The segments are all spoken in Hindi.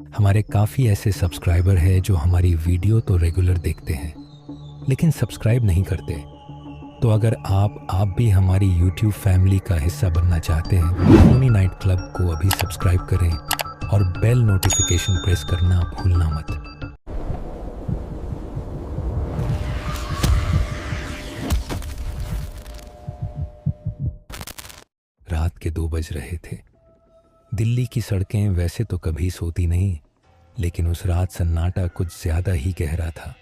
हमारे काफ़ी ऐसे सब्सक्राइबर हैं जो हमारी वीडियो तो रेगुलर देखते हैं लेकिन सब्सक्राइब नहीं करते। तो अगर आप भी हमारी यूट्यूब फैमिली का हिस्सा बनना चाहते हैं तो सोनी नाइट क्लब को अभी सब्सक्राइब करें और बेल नोटिफिकेशन प्रेस करना भूलना मत। रात के 2 बज रहे थे। दिल्ली की सड़कें वैसे तो कभी सोती नहीं, लेकिन उस रात सन्नाटा कुछ ज़्यादा ही गहरा था।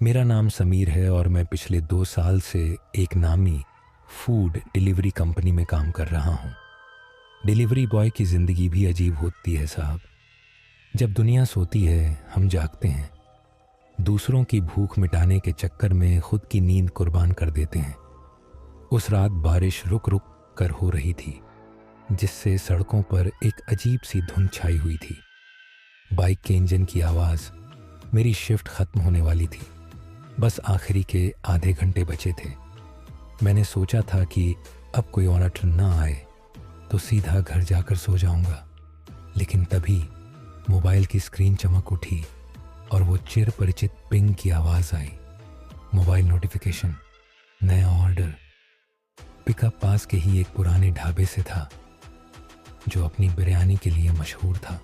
मेरा नाम समीर है और मैं पिछले 2 साल से एक नामी फूड डिलीवरी कंपनी में काम कर रहा हूँ। डिलीवरी बॉय की ज़िंदगी भी अजीब होती है साहब। जब दुनिया सोती है हम जागते हैं, दूसरों की भूख मिटाने के चक्कर में खुद की नींद कुर्बान कर देते हैं। उस रात बारिश रुक रुक कर हो रही थी, जिससे सड़कों पर एक अजीब सी धुंध छाई हुई थी। बाइक के इंजन की आवाज़। मेरी शिफ्ट ख़त्म होने वाली थी, बस आखिरी के आधे घंटे बचे थे। मैंने सोचा था कि अब कोई ऑर्डर ना आए तो सीधा घर जाकर सो जाऊंगा, लेकिन तभी मोबाइल की स्क्रीन चमक उठी और वो चिर परिचित पिंग की आवाज़ आई। मोबाइल नोटिफिकेशन, नया ऑर्डर। पिकअप पास के ही एक पुराने ढाबे से था जो अपनी बिरयानी के लिए मशहूर था।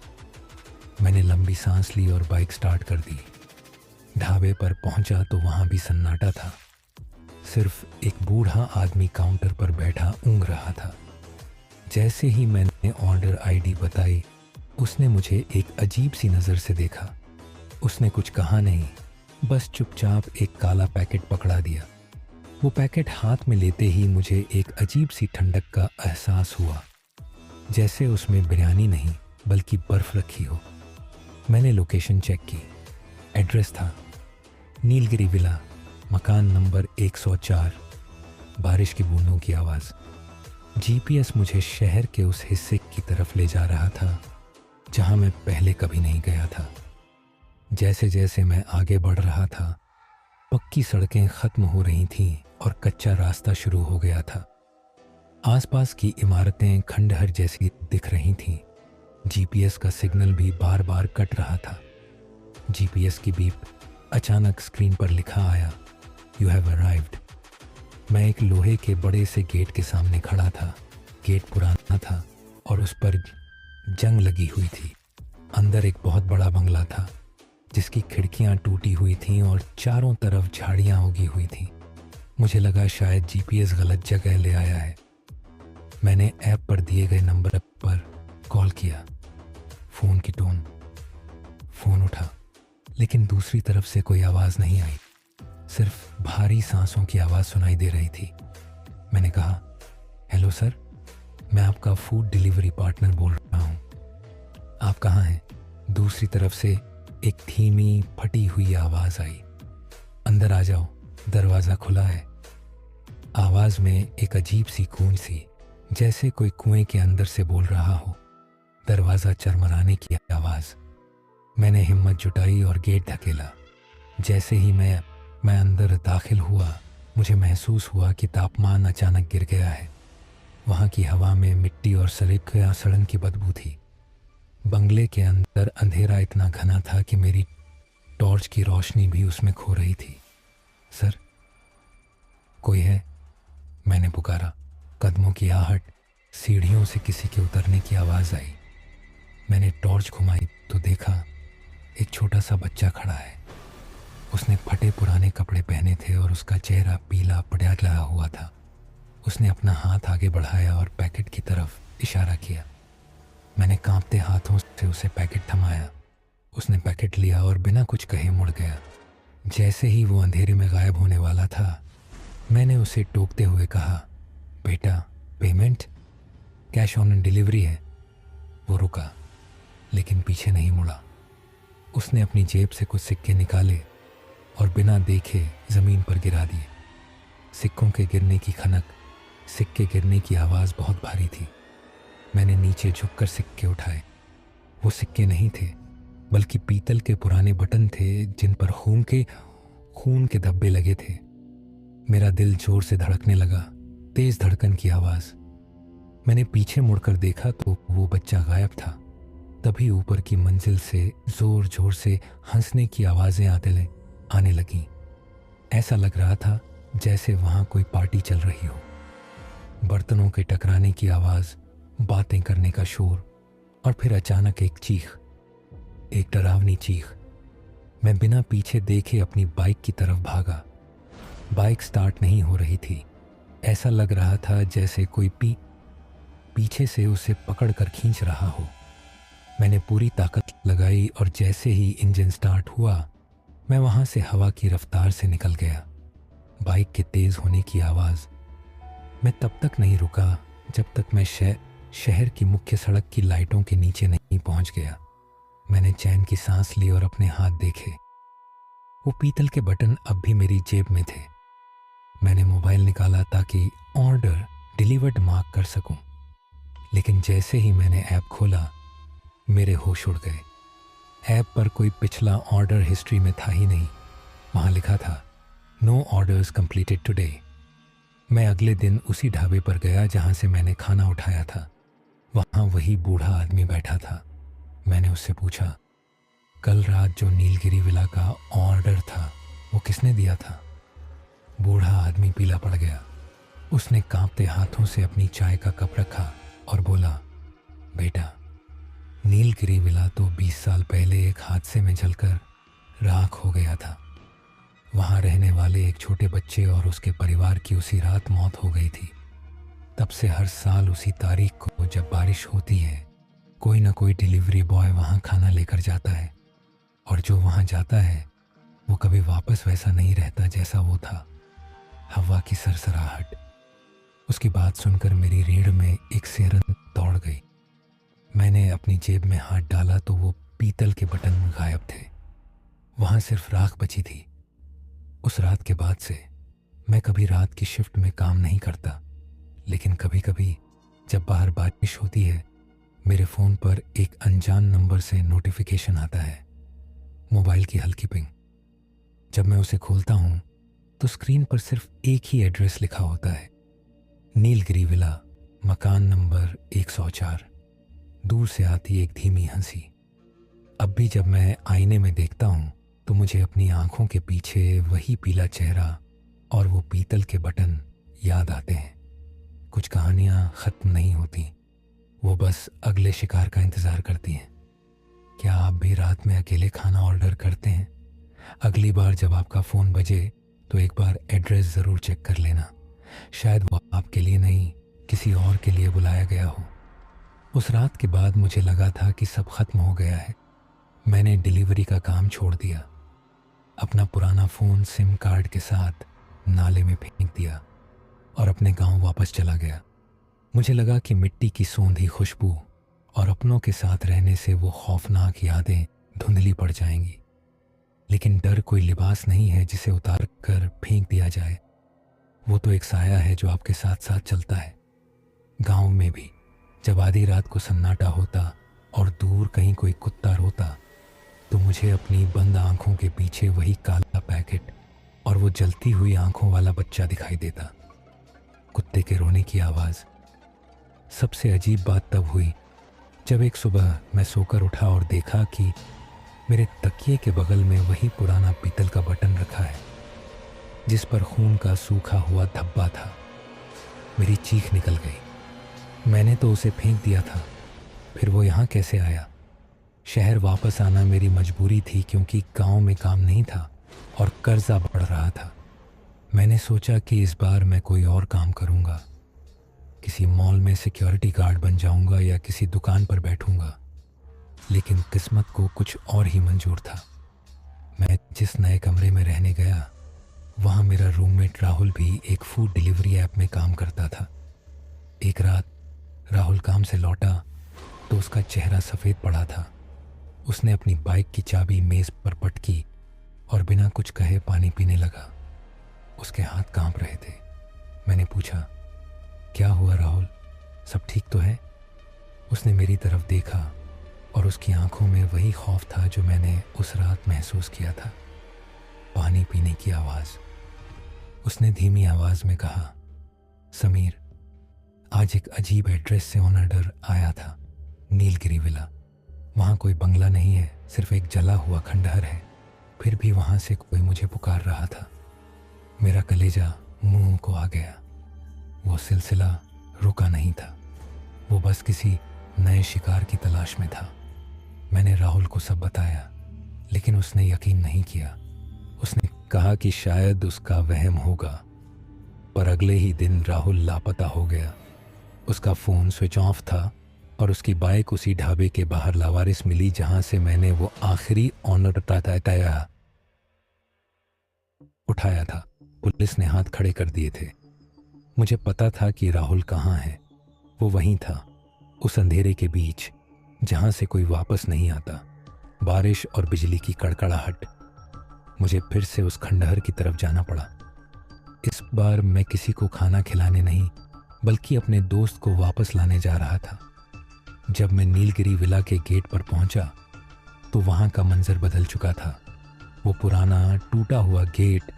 मैंने लंबी सांस ली और बाइक स्टार्ट कर दी। ढाबे पर पहुंचा तो वहां भी सन्नाटा था। सिर्फ एक बूढ़ा आदमी काउंटर पर बैठा ऊँघ रहा था। जैसे ही मैंने ऑर्डर आईडी बताई, उसने मुझे एक अजीब सी नज़र से देखा। उसने कुछ कहा नहीं, बस चुपचाप एक काला पैकेट पकड़ा दिया। वो पैकेट हाथ में लेते ही मुझे एक अजीब सी ठंडक का एहसास हुआ, जैसे उसमें बिरयानी नहीं बल्कि बर्फ़ रखी हो। मैंने लोकेशन चेक की। एड्रेस था नीलगिरी विला, मकान नंबर 104। बारिश की बूंदों की आवाज़। जीपीएस मुझे शहर के उस हिस्से की तरफ ले जा रहा था जहां मैं पहले कभी नहीं गया था। जैसे जैसे मैं आगे बढ़ रहा था, पक्की सड़कें ख़त्म हो रही थीं और कच्चा रास्ता शुरू हो गया था। आसपास की इमारतें खंडहर जैसी दिख रही थीं। जीपीएस का सिग्नल भी बार बार कट रहा था। जीपीएस की बीप। अचानक स्क्रीन पर लिखा आया, यू हैव अराइव्ड। मैं एक लोहे के बड़े से गेट के सामने खड़ा था। गेट पुराना था और उस पर जंग लगी हुई थी। अंदर एक बहुत बड़ा बंगला था जिसकी खिड़कियां टूटी हुई थीं और चारों तरफ झाड़ियां उगी हुई थीं। मुझे लगा शायद जीपीएस गलत जगह ले आया है। मैंने ऐप पर दिए गए नंबर पर कॉल किया। फ़ोन की टोन। फ़ोन उठा, लेकिन दूसरी तरफ से कोई आवाज़ नहीं आई। सिर्फ भारी सांसों की आवाज़ सुनाई दे रही थी। मैंने कहा, हेलो सर, मैं आपका फूड डिलीवरी पार्टनर बोल रहा हूँ। आप कहाँ हैं? दूसरी तरफ से एक धीमी फटी हुई आवाज़ आई, अंदर आ जाओ, दरवाज़ा खुला है। आवाज़ में एक अजीब सी गूंज सी, जैसे कोई कुएं के अंदर से बोल रहा हो। दरवाज़ा चरमराने की आवाज़। मैंने हिम्मत जुटाई और गेट धकेला। जैसे ही मैं अंदर दाखिल हुआ, मुझे महसूस हुआ कि तापमान अचानक गिर गया है। वहाँ की हवा में मिट्टी और सड़न की बदबू थी। बंगले के अंदर अंधेरा इतना घना था कि मेरी टॉर्च की रोशनी भी उसमें खो रही थी। सर, कोई है? मैंने पुकारा। कदमों की आहट, सीढ़ियों से किसी के उतरने की आवाज़ आई। मैंने टॉर्च घुमाई तो देखा एक छोटा सा बच्चा खड़ा है। उसने फटे पुराने कपड़े पहने थे और उसका चेहरा पीला पड़ा हुआ था। उसने अपना हाथ आगे बढ़ाया और पैकेट की तरफ इशारा किया। मैंने कांपते हाथों से उसे पैकेट थमाया। उसने पैकेट लिया और बिना कुछ कहे मुड़ गया। जैसे ही वो अंधेरे में गायब होने वाला था, मैंने उसे टोकते हुए कहा, बेटा, पेमेंट कैश ऑन डिलीवरी है। वो रुका, लेकिन पीछे नहीं मुड़ा। उसने अपनी जेब से कुछ सिक्के निकाले और बिना देखे ज़मीन पर गिरा दिए। सिक्कों के गिरने की खनक, सिक्के गिरने की आवाज़ बहुत भारी थी। मैंने नीचे झुककर सिक्के उठाए। वो सिक्के नहीं थे, बल्कि पीतल के पुराने बटन थे जिन पर खून के धब्बे लगे थे। मेरा दिल जोर से धड़कने लगा, तेज धड़कन की आवाज़। मैंने पीछे मुड़कर देखा तो वो बच्चा गायब था। तभी ऊपर की मंजिल से जोर जोर से हंसने की आवाज़ें आने लगीं। ऐसा लग रहा था जैसे वहाँ कोई पार्टी चल रही हो। बर्तनों के टकराने की आवाज़, बातें करने का शोर और फिर अचानक एक चीख, एक डरावनी चीख। मैं बिना पीछे देखे अपनी बाइक की तरफ भागा। बाइक स्टार्ट नहीं हो रही थी। ऐसा लग रहा था जैसे कोई पीछे से उसे पकड़ कर खींच रहा हो। मैंने पूरी ताकत लगाई और जैसे ही इंजन स्टार्ट हुआ, मैं वहाँ से हवा की रफ्तार से निकल गया। बाइक के तेज़ होने की आवाज़। मैं तब तक नहीं रुका जब तक मैं शहर की मुख्य सड़क की लाइटों के नीचे नहीं पहुँच गया। मैंने चैन की सांस ली और अपने हाथ देखे। वो पीतल के बटन अब भी मेरी जेब में थे। मैंने मोबाइल निकाला ताकि ऑर्डर डिलीवर्ड मार्क कर सकूं। लेकिन जैसे ही मैंने ऐप खोला, मेरे होश उड़ गए। ऐप पर कोई पिछला ऑर्डर हिस्ट्री में था ही नहीं। वहाँ लिखा था, नो ऑर्डर्स कंप्लीटेड टुडे। मैं अगले दिन उसी ढाबे पर गया जहाँ से मैंने खाना उठाया था। वहाँ वही बूढ़ा आदमी बैठा था। मैंने उससे पूछा, कल रात जो नीलगिरी विला का ऑर्डर था वो किसने दिया था? बूढ़ा आदमी पीला पड़ गया। उसने कांपते हाथों से अपनी चाय का कप रखा और बोला, बेटा, नीलगिरी विला तो 20 साल पहले एक हादसे में जलकर राख हो गया था। वहाँ रहने वाले एक छोटे बच्चे और उसके परिवार की उसी रात मौत हो गई थी। तब से हर साल उसी तारीख को जब बारिश होती है, कोई ना कोई डिलीवरी बॉय वहाँ खाना लेकर जाता है, और जो वहाँ जाता है वो कभी वापस वैसा नहीं रहता जैसा वो था। हवा की सरसराहट। उसकी बात सुनकर मेरी रीढ़ में एक सिरन दौड़ गई। मैंने अपनी जेब में हाथ डाला तो वो पीतल के बटन गायब थे। वहाँ सिर्फ राख बची थी। उस रात के बाद से मैं कभी रात की शिफ्ट में काम नहीं करता, लेकिन कभी कभी जब बाहर बारिश होती है, मेरे फ़ोन पर एक अनजान नंबर से नोटिफिकेशन आता है। मोबाइल की हल्की पिंग। जब मैं उसे खोलता हूँ तो स्क्रीन पर सिर्फ एक ही एड्रेस लिखा होता है, नीलगिरी विला, मकान नंबर 104। दूर से आती एक धीमी हंसी। अब भी जब मैं आईने में देखता हूँ तो मुझे अपनी आंखों के पीछे वही पीला चेहरा और वो पीतल के बटन याद आते हैं। कुछ कहानियाँ ख़त्म नहीं होती, वो बस अगले शिकार का इंतज़ार करती हैं। क्या आप भी रात में अकेले खाना ऑर्डर करते हैं? अगली बार जब आपका फ़ोन बजे तो एक बार एड्रेस ज़रूर चेक कर लेना। शायद वो आपके लिए नहीं, किसी और के लिए बुलाया गया हो। उस रात के बाद मुझे लगा था कि सब खत्म हो गया है। मैंने डिलीवरी का काम छोड़ दिया। अपना पुराना फ़ोन सिम कार्ड के साथ नाले में फेंक दिया और अपने गांव वापस चला गया। मुझे लगा कि मिट्टी की सोंधी खुशबू और अपनों के साथ रहने से वो खौफनाक यादें धुंधली पड़ जाएंगी। लेकिन डर कोई लिबास नहीं है जिसे उतार कर फेंक दिया जाए। वो तो एक साया है जो आपके साथ साथ चलता है। गांव में भी जब आधी रात को सन्नाटा होता और दूर कहीं कोई कुत्ता रोता, तो मुझे अपनी बंद आंखों के पीछे वही काला पैकेट और वो जलती हुई आंखों वाला बच्चा दिखाई देता। कुत्ते के रोने की आवाज़। सबसे अजीब बात तब हुई जब एक सुबह मैं सोकर उठा और देखा कि मेरे तकिए के बगल में वही पुराना पीतल का बटन रखा है जिस पर खून का सूखा हुआ धब्बा था। मेरी चीख निकल गई। मैंने तो उसे फेंक दिया था, फिर वो यहाँ कैसे आया? शहर वापस आना मेरी मजबूरी थी क्योंकि गांव में काम नहीं था और कर्जा बढ़ रहा था। मैंने सोचा कि इस बार मैं कोई और काम करूँगा। किसी मॉल में सिक्योरिटी गार्ड बन जाऊँगा या किसी दुकान पर बैठूँगा। लेकिन किस्मत को कुछ और ही मंजूर था। मैं जिस नए कमरे में रहने गया, वहाँ मेरा रूममेट राहुल भी एक फूड डिलीवरी ऐप में काम करता था। एक रात राहुल काम से लौटा तो उसका चेहरा सफ़ेद पड़ा था। उसने अपनी बाइक की चाबी मेज़ पर पटकी और बिना कुछ कहे पानी पीने लगा। उसके हाथ कांप रहे थे। मैंने पूछा, क्या हुआ राहुल, सब ठीक तो है? उसने मेरी तरफ देखा और उसकी आंखों में वही खौफ था जो मैंने उस रात महसूस किया था। पानी पीने की आवाज़। उसने धीमी आवाज़ में कहा, समीर, आज एक अजीब एड्रेस से ऑर्डर आया था, नीलगिरी विला, वहाँ कोई बंगला नहीं है, सिर्फ एक जला हुआ खंडहर है। फिर भी वहाँ से कोई मुझे पुकार रहा था। मेरा कलेजा मुंह को आ गया। वो सिलसिला रुका नहीं था, वो बस किसी नए शिकार की तलाश में था। मैंने राहुल को सब बताया, लेकिन उसने यकीन नहीं किया। उसने कहा कि शायद उसका वहम होगा। पर अगले ही दिन राहुल लापता हो गया। उसका फ़ोन स्विच ऑफ था और उसकी बाइक उसी ढाबे के बाहर लावारिस मिली जहां से मैंने वो आखिरी ऑनर ताया उठाया था। पुलिस ने हाथ खड़े कर दिए थे। मुझे पता था कि राहुल कहाँ है। वो वहीं था, उस अंधेरे के बीच जहां से कोई वापस नहीं आता। बारिश और बिजली की कड़कड़ाहट। मुझे फिर से उस खंडहर की तरफ जाना पड़ा। इस बार मैं किसी को खाना खिलाने नहीं, बल्कि अपने दोस्त को वापस लाने जा रहा था। जब मैं नीलगिरी विला के गेट पर पहुंचा तो वहां का मंजर बदल चुका था। वो पुराना टूटा हुआ गेट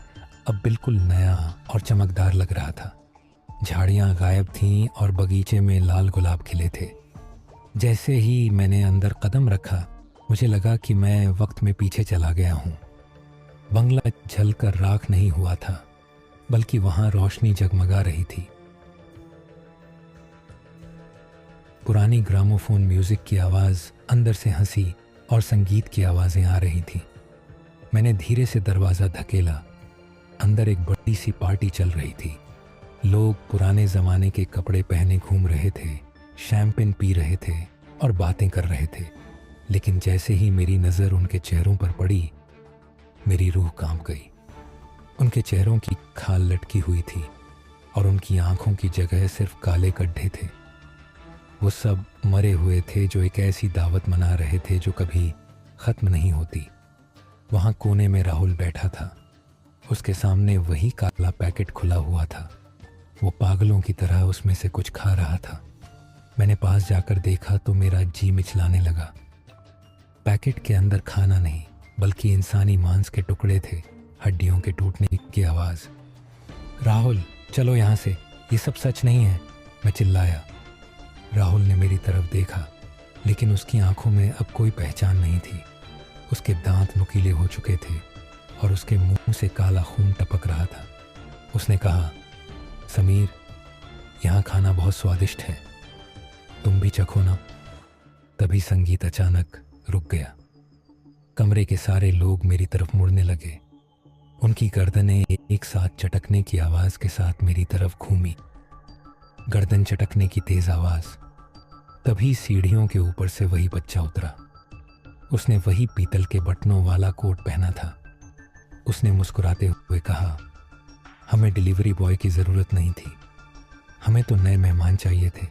अब बिल्कुल नया और चमकदार लग रहा था। झाड़ियां गायब थीं और बगीचे में लाल गुलाब खिले थे। जैसे ही मैंने अंदर कदम रखा, मुझे लगा कि मैं वक्त में पीछे चला गया हूँ। बंगला जलकर राख नहीं हुआ था, बल्कि वहां रोशनी जगमगा रही थी। पुरानी ग्रामोफोन म्यूजिक की आवाज़, अंदर से हंसी और संगीत की आवाज़ें आ रही थीं। मैंने धीरे से दरवाज़ा धकेला। अंदर एक बड़ी सी पार्टी चल रही थी। लोग पुराने ज़माने के कपड़े पहने घूम रहे थे, शैंपेन पी रहे थे और बातें कर रहे थे। लेकिन जैसे ही मेरी नज़र उनके चेहरों पर पड़ी, मेरी रूह कांप गई। उनके चेहरों की खाल लटकी हुई थी और उनकी आंखों की जगह सिर्फ काले गड्ढे थे। वो सब मरे हुए थे जो एक ऐसी दावत मना रहे थे जो कभी ख़त्म नहीं होती। वहाँ कोने में राहुल बैठा था। उसके सामने वही काला पैकेट खुला हुआ था। वो पागलों की तरह उसमें से कुछ खा रहा था। मैंने पास जाकर देखा तो मेरा जी मिचलाने लगा। पैकेट के अंदर खाना नहीं, बल्कि इंसानी मांस के टुकड़े थे, हड्डियों के टूटने की आवाज़। राहुल, चलो यहाँ से, ये सब सच नहीं है, मैं चिल्लाया। राहुल ने मेरी तरफ देखा, लेकिन उसकी आंखों में अब कोई पहचान नहीं थी। उसके दांत नुकीले हो चुके थे और उसके मुंह से काला खून टपक रहा था। उसने कहा, समीर, यहाँ खाना बहुत स्वादिष्ट है, तुम भी चखो ना। तभी संगीत अचानक रुक गया। कमरे के सारे लोग मेरी तरफ मुड़ने लगे। उनकी गर्दनें एक साथ चटकने की आवाज़ के साथ मेरी तरफ घूमी। गर्दन चटकने की तेज आवाज़। तभी सीढ़ियों के ऊपर से वही बच्चा उतरा। उसने वही पीतल के बटनों वाला कोट पहना था। उसने मुस्कुराते हुए कहा, हमें डिलीवरी बॉय की ज़रूरत नहीं थी, हमें तो नए मेहमान चाहिए थे।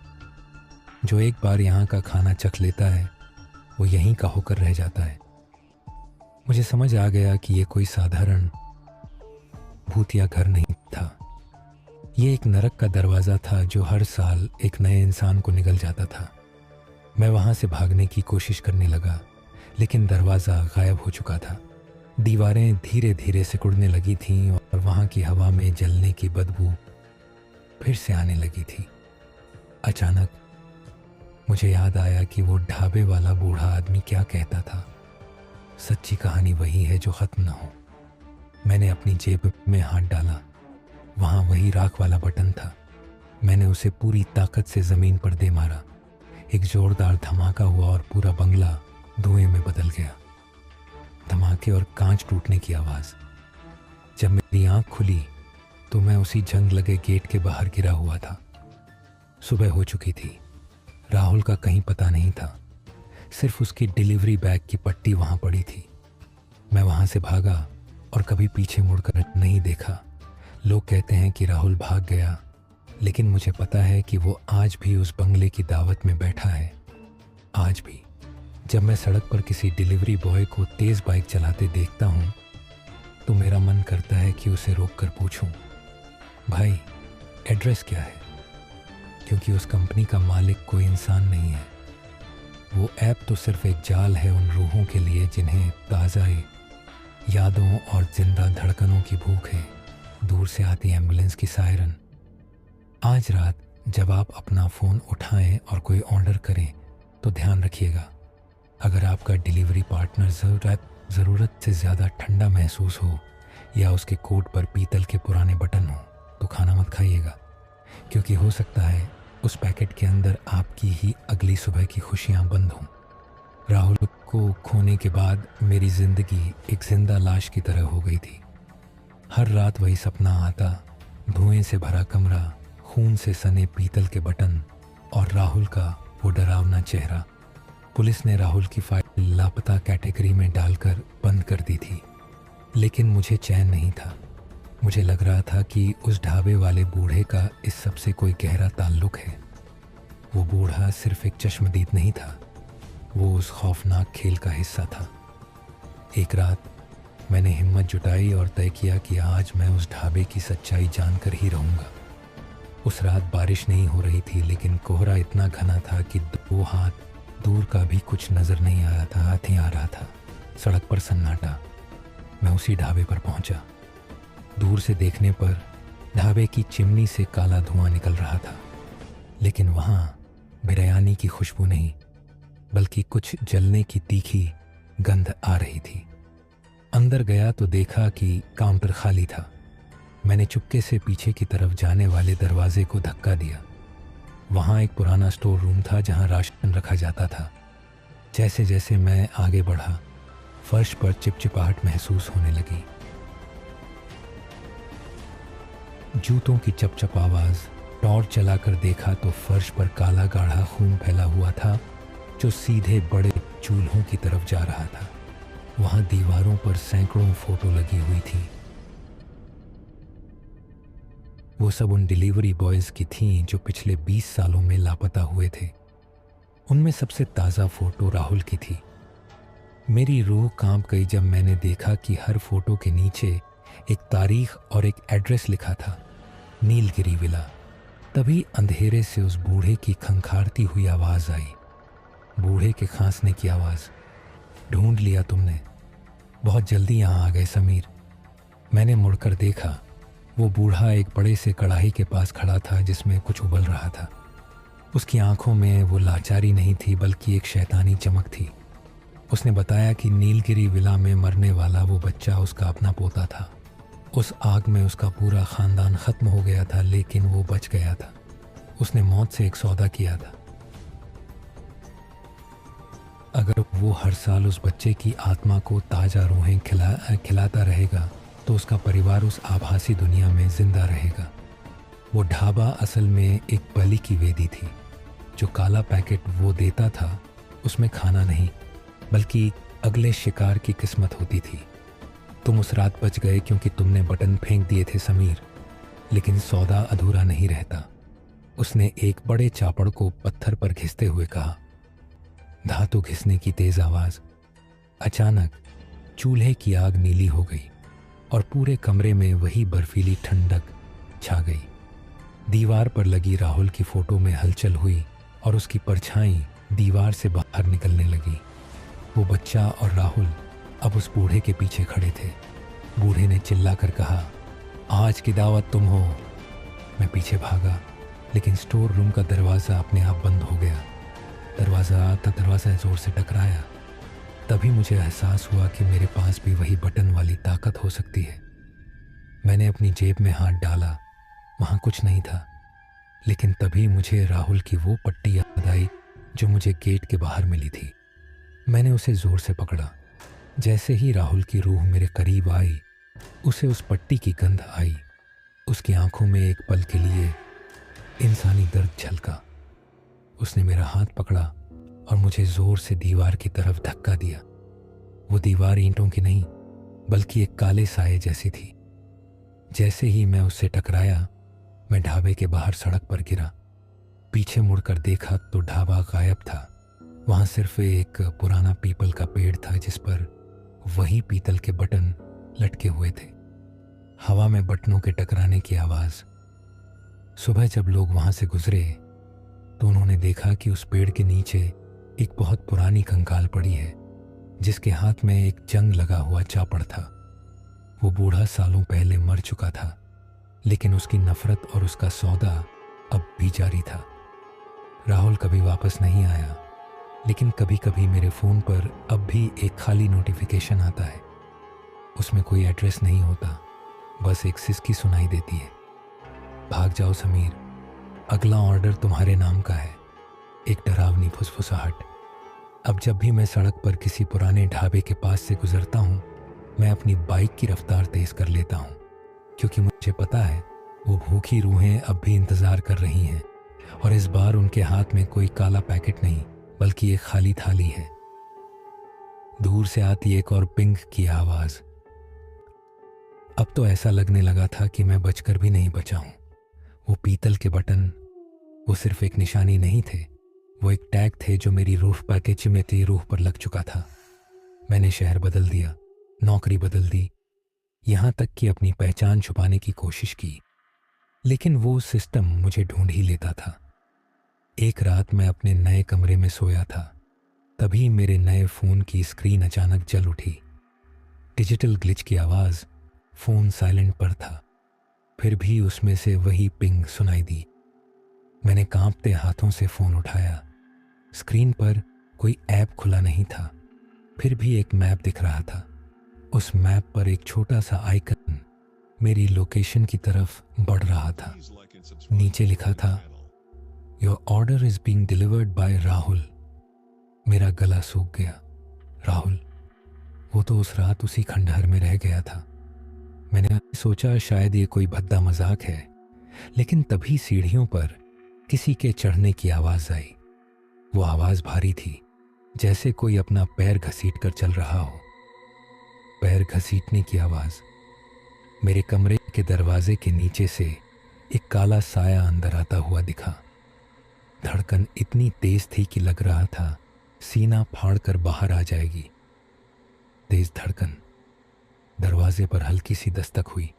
जो एक बार यहाँ का खाना चख लेता है, वो यहीं का होकर रह जाता है। मुझे समझ आ गया कि ये कोई साधारण भूतिया घर नहीं था। ये एक नरक का दरवाज़ा था जो हर साल एक नए इंसान को निगल जाता था। मैं वहाँ से भागने की कोशिश करने लगा, लेकिन दरवाज़ा गायब हो चुका था। दीवारें धीरे धीरे सिकुड़ने लगी थीं और वहाँ की हवा में जलने की बदबू फिर से आने लगी थी। अचानक मुझे याद आया कि वो ढाबे वाला बूढ़ा आदमी क्या कहता था, सच्ची कहानी वही है जो ख़त्म ना हो। मैंने अपनी जेब में हाथ डाला। वहाँ वही राख वाला बटन था। मैंने उसे पूरी ताकत से ज़मीन पर दे मारा। एक ज़ोरदार धमाका हुआ और पूरा बंगला धुएं में बदल गया। धमाके और कांच टूटने की आवाज़। जब मेरी आंख खुली तो मैं उसी जंग लगे गेट के बाहर गिरा हुआ था। सुबह हो चुकी थी। राहुल का कहीं पता नहीं था, सिर्फ उसकी डिलीवरी बैग की पट्टी वहाँ पड़ी थी। मैं वहाँ से भागा और कभी पीछे मुड़कर नहीं देखा। लोग कहते हैं कि राहुल भाग गया, लेकिन मुझे पता है कि वो आज भी उस बंगले की दावत में बैठा है। आज भी जब मैं सड़क पर किसी डिलीवरी बॉय को तेज़ बाइक चलाते देखता हूँ तो मेरा मन करता है कि उसे रोककर पूछूं, भाई एड्रेस क्या है? क्योंकि उस कंपनी का मालिक कोई इंसान नहीं है। वो ऐप तो सिर्फ एक जाल है उन रूहों के लिए जिन्हें ताज़ा यादों और जिंदा धड़कनों की भूख है। दूर से आती एम्बुलेंस की सायरन। आज रात जब आप अपना फ़ोन उठाएं और कोई ऑर्डर करें तो ध्यान रखिएगा, अगर आपका डिलीवरी पार्टनर ज़रूरत से ज़्यादा ठंडा महसूस हो या उसके कोट पर पीतल के पुराने बटन हो तो खाना मत खाइएगा, क्योंकि हो सकता है उस पैकेट के अंदर आपकी ही अगली सुबह की खुशियाँ बंद हों। राहुल को खोने के बाद मेरी ज़िंदगी एक जिंदा लाश की तरह हो गई थी। हर रात वही सपना आता, धुएं से भरा कमरा, खून से सने पीतल के बटन और राहुल का वो डरावना चेहरा। पुलिस ने राहुल की फाइल लापता कैटेगरी में डालकर बंद कर दी थी, लेकिन मुझे चैन नहीं था। मुझे लग रहा था कि उस ढाबे वाले बूढ़े का इस सब से कोई गहरा ताल्लुक है। वो बूढ़ा सिर्फ एक चश्मदीद नहीं था, वो उस खौफनाक खेल का हिस्सा था। एक रात मैंने हिम्मत जुटाई और तय किया कि आज मैं उस ढाबे की सच्चाई जानकर ही रहूँगा। उस रात बारिश नहीं हो रही थी, लेकिन कोहरा इतना घना था कि 2 हाथ दूर का भी कुछ नज़र नहीं आ रहा था। सड़क पर सन्नाटा। मैं उसी ढाबे पर पहुंचा। दूर से देखने पर ढाबे की चिमनी से काला धुआं निकल रहा था, लेकिन वहाँ बिरयानी की खुशबू नहीं, बल्कि कुछ जलने की तीखी गंध आ रही थी। अंदर गया तो देखा कि काउंटर खाली था। मैंने चुपके से पीछे की तरफ जाने वाले दरवाजे को धक्का दिया। वहाँ एक पुराना स्टोर रूम था जहाँ राशन रखा जाता था। जैसे जैसे मैं आगे बढ़ा, फर्श पर चिपचिपाहट महसूस होने लगी। जूतों की चपचप आवाज़। टॉर्च जलाकर देखा तो फर्श पर काला गाढ़ा खून फैला हुआ था, जो सीधे बड़े चूल्हों की तरफ जा रहा था। वहाँ दीवारों पर सैकड़ों फोटो लगी हुई थी। वो सब उन डिलीवरी बॉयज़ की थीं जो पिछले 20 सालों में लापता हुए थे। उनमें सबसे ताज़ा फ़ोटो राहुल की थी। मेरी रूह कांप गई जब मैंने देखा कि हर फोटो के नीचे एक तारीख और एक एड्रेस लिखा था, नीलगिरी विला। तभी अंधेरे से उस बूढ़े की खंखारती हुई आवाज़ आई, बूढ़े के खांसने की आवाज़। ढूंढ लिया तुमने, बहुत जल्दी यहाँ आ गए समीर। मैंने मुड़कर देखा। वो बूढ़ा एक बड़े से कढ़ाई के पास खड़ा था जिसमें कुछ उबल रहा था। उसकी आंखों में वो लाचारी नहीं थी, बल्कि एक शैतानी चमक थी। उसने बताया कि नीलगिरी विला में मरने वाला वो बच्चा उसका अपना पोता था। उस आग में उसका पूरा खानदान ख़त्म हो गया था, लेकिन वो बच गया था। उसने मौत से एक सौदा किया था। अगर वो हर साल उस बच्चे की आत्मा को ताज़ा रूहें खिलाता रहेगा तो उसका परिवार उस आभासी दुनिया में जिंदा रहेगा। वो ढाबा असल में एक बलि की वेदी थी। जो काला पैकेट वो देता था उसमें खाना नहीं, बल्कि अगले शिकार की किस्मत होती थी। तुम उस रात बच गए क्योंकि तुमने बटन फेंक दिए थे समीर, लेकिन सौदा अधूरा नहीं रहता। उसने एक बड़े चापड़ को पत्थर पर घिसते हुए कहा। धातु घिसने की तेज आवाज़। अचानक चूल्हे की आग नीली हो गई और पूरे कमरे में वही बर्फीली ठंडक छा गई। दीवार पर लगी राहुल की फोटो में हलचल हुई और उसकी परछाई दीवार से बाहर निकलने लगी। वो बच्चा और राहुल अब उस बूढ़े के पीछे खड़े थे। बूढ़े ने चिल्लाकर कहा, आज की दावत तुम हो। मैं पीछे भागा, लेकिन स्टोर रूम का दरवाज़ा अपने आप बंद हो गया। दरवाज़ा ज़ोर से टकराया। तभी मुझे एहसास हुआ कि मेरे पास भी वही बटन वाली ताकत हो सकती है। मैंने अपनी जेब में हाथ डाला, वहाँ कुछ नहीं था। लेकिन तभी मुझे राहुल की वो पट्टी याद आई जो मुझे गेट के बाहर मिली थी। मैंने उसे ज़ोर से पकड़ा। जैसे ही राहुल की रूह मेरे करीब आई, उसे उस पट्टी की गंध आई। उसकी आंखों में एक पल के लिए इंसानी दर्द झलका। उसने मेरा हाथ पकड़ा और मुझे ज़ोर से दीवार की तरफ धक्का दिया। वो दीवार ईंटों की नहीं, बल्कि एक काले साए जैसी थी। जैसे ही मैं उससे टकराया, मैं ढाबे के बाहर सड़क पर गिरा। पीछे मुड़कर देखा तो ढाबा गायब था। वहाँ सिर्फ एक पुराना पीपल का पेड़ था जिस पर वही पीतल के बटन लटके हुए थे। हवा में बटनों के टकराने की आवाज़। सुबह जब लोग वहाँ से गुजरे तो उन्होंने देखा कि उस पेड़ के नीचे एक बहुत पुरानी कंकाल पड़ी है, जिसके हाथ में एक जंग लगा हुआ चापड़ था। वो बूढ़ा सालों पहले मर चुका था, लेकिन उसकी नफरत और उसका सौदा अब भी जारी था। राहुल कभी वापस नहीं आया, लेकिन कभी कभी मेरे फ़ोन पर अब भी एक खाली नोटिफिकेशन आता है। उसमें कोई एड्रेस नहीं होता, बस एक सिसकी सुनाई देती है। भाग जाओ समीर, अगला ऑर्डर तुम्हारे नाम का है। एक डरावनी फुसफुसाहट। अब जब भी मैं सड़क पर किसी पुराने ढाबे के पास से गुजरता हूँ, मैं अपनी बाइक की रफ्तार तेज कर लेता हूँ, क्योंकि मुझे पता है वो भूखी रूहें अब भी इंतज़ार कर रही हैं, और इस बार उनके हाथ में कोई काला पैकेट नहीं, बल्कि एक खाली थाली है। दूर से आती एक और पिंग की आवाज़। अब तो ऐसा लगने लगा था कि मैं बचकर भी नहीं बचा हूँ। वो पीतल के बटन, वो सिर्फ एक निशानी नहीं थे, वो एक टैग थे जो मेरी रूह पैकेज में मेरी रूह पर लग चुका था। मैंने शहर बदल दिया, नौकरी बदल दी, यहाँ तक कि अपनी पहचान छुपाने की कोशिश की, लेकिन वो सिस्टम मुझे ढूंढ ही लेता था। एक रात मैं अपने नए कमरे में सोया था, तभी मेरे नए फ़ोन की स्क्रीन अचानक जल उठी। डिजिटल ग्लिच की आवाज़। फ़ोन साइलेंट पर था, फिर भी उसमें से वही पिंग सुनाई दी। मैंने कांपते हाथों से फ़ोन उठाया। स्क्रीन पर कोई ऐप खुला नहीं था, फिर भी एक मैप दिख रहा था। उस मैप पर एक छोटा सा आइकन मेरी लोकेशन की तरफ बढ़ रहा था। नीचे लिखा था, your order is being delivered by Rahul. मेरा गला सूख गया। राहुल, वो तो उस रात उसी खंडहर में रह गया था। मैंने सोचा शायद ये कोई भद्दा मजाक है, लेकिन तभी सीढ़ियों पर किसी के चढ़ने की आवाज़ आई। वो आवाज़ भारी थी, जैसे कोई अपना पैर घसीट कर चल रहा हो। पैर घसीटने की आवाज़। मेरे कमरे के दरवाजे के नीचे से एक काला साया अंदर आता हुआ दिखा। धड़कन इतनी तेज थी कि लग रहा था सीना फाड़कर बाहर आ जाएगी। तेज धड़कन। दरवाजे पर हल्की सी दस्तक हुई।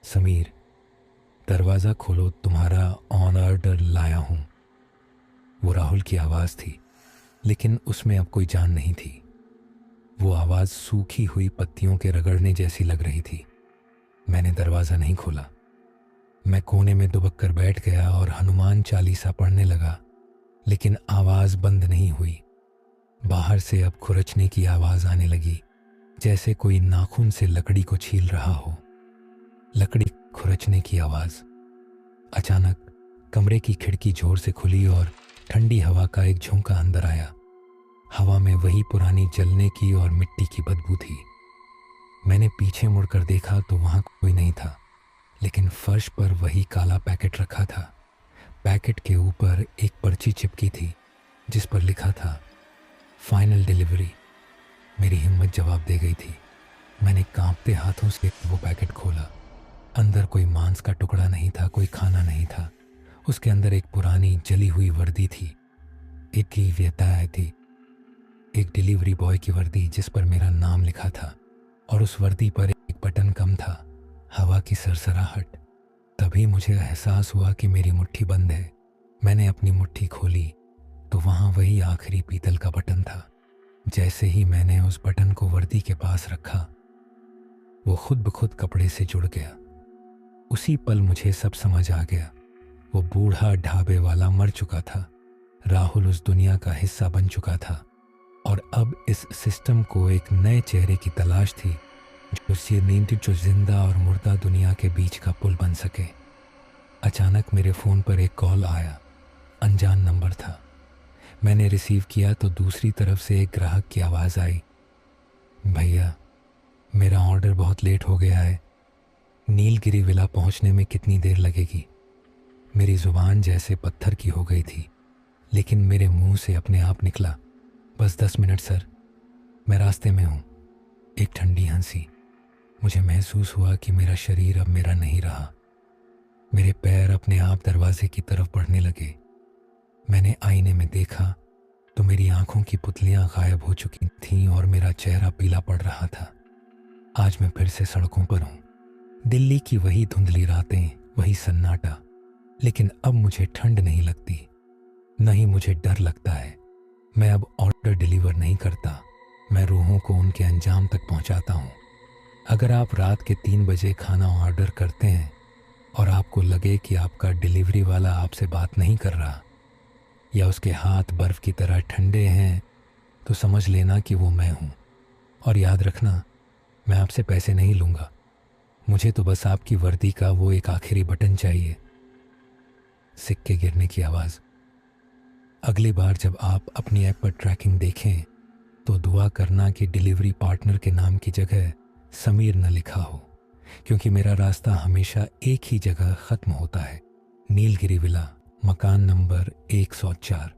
समीर, दरवाज़ा खोलो, तुम्हारा ऑन ऑर्डर लाया हूँ। वो राहुल की आवाज़ थी, लेकिन उसमें अब कोई जान नहीं थी। वो आवाज़ सूखी हुई पत्तियों के रगड़ने जैसी लग रही थी। मैंने दरवाज़ा नहीं खोला। मैं कोने में दुबक कर बैठ गया और हनुमान चालीसा पढ़ने लगा, लेकिन आवाज़ बंद नहीं हुई। बाहर से अब खुरचने की आवाज़ आने लगी, जैसे कोई नाखून से लकड़ी को छील रहा हो। लकड़ी खुरचने की आवाज़। अचानक कमरे की खिड़की जोर से खुली और ठंडी हवा का एक झोंका अंदर आया। हवा में वही पुरानी जलने की और मिट्टी की बदबू थी। मैंने पीछे मुड़कर देखा तो वहाँ कोई नहीं था, लेकिन फर्श पर वही काला पैकेट रखा था। पैकेट के ऊपर एक पर्ची चिपकी थी, जिस पर लिखा था, फाइनल डिलीवरी। मेरी हिम्मत जवाब दे गई थी। मैंने कांपते हाथों से वो पैकेट खोला। अंदर कोई मांस का टुकड़ा नहीं था, कोई खाना नहीं था। उसके अंदर एक पुरानी जली हुई वर्दी थी। इतनी व्यथा थी, एक डिलीवरी बॉय की वर्दी जिस पर मेरा नाम लिखा था, और उस वर्दी पर एक बटन कम था, हवा की सरसराहट। तभी मुझे एहसास हुआ कि मेरी मुट्ठी बंद है। मैंने अपनी मुट्ठी खोली तो वहाँ वही आखिरी पीतल का बटन था। जैसे ही मैंने उस बटन को वर्दी के पास रखा, वो खुद ब खुद कपड़े से जुड़ गया। उसी पल मुझे सब समझ आ गया। वो बूढ़ा ढाबे वाला मर चुका था। राहुल उस दुनिया का हिस्सा बन चुका था, और अब इस सिस्टम को एक नए चेहरे की तलाश थी, जो जिंदा और मुर्दा दुनिया के बीच का पुल बन सके। अचानक मेरे फ़ोन पर एक कॉल आया। अनजान नंबर था। मैंने रिसीव किया तो दूसरी तरफ से एक ग्राहक की आवाज़ आई, भैया, मेरा ऑर्डर बहुत लेट हो गया है। नीलगिरी विला पहुंचने में कितनी देर लगेगी? मेरी ज़ुबान जैसे पत्थर की हो गई थी, लेकिन मेरे मुंह से अपने आप निकला, बस 10 मिनट सर, मैं रास्ते में हूँ। एक ठंडी हंसी। मुझे महसूस हुआ कि मेरा शरीर अब मेरा नहीं रहा। मेरे पैर अपने आप दरवाजे की तरफ बढ़ने लगे। मैंने आईने में देखा तो मेरी आंखों की पुतलियां गायब हो चुकी थीं और मेरा चेहरा पीला पड़ रहा था। आज मैं फिर से सड़कों पर हूँ। दिल्ली की वही धुंधली रातें, वही सन्नाटा, लेकिन अब मुझे ठंड नहीं लगती, न ही मुझे डर लगता है। मैं अब ऑर्डर डिलीवर नहीं करता, मैं रूहों को उनके अंजाम तक पहुंचाता हूं। अगर आप रात के 3 बजे खाना ऑर्डर करते हैं और आपको लगे कि आपका डिलीवरी वाला आपसे बात नहीं कर रहा, या उसके हाथ बर्फ़ की तरह ठंडे हैं तो समझ लेना कि वो मैं हूँ। और याद रखना, मैं आपसे पैसे नहीं लूँगा। मुझे तो बस आपकी वर्दी का वो एक आखिरी बटन चाहिए। सिक्के गिरने की आवाज़। अगली बार जब आप अपनी ऐप पर ट्रैकिंग देखें तो दुआ करना कि डिलीवरी पार्टनर के नाम की जगह समीर न लिखा हो, क्योंकि मेरा रास्ता हमेशा एक ही जगह ख़त्म होता है, नीलगिरी विला, मकान नंबर 104।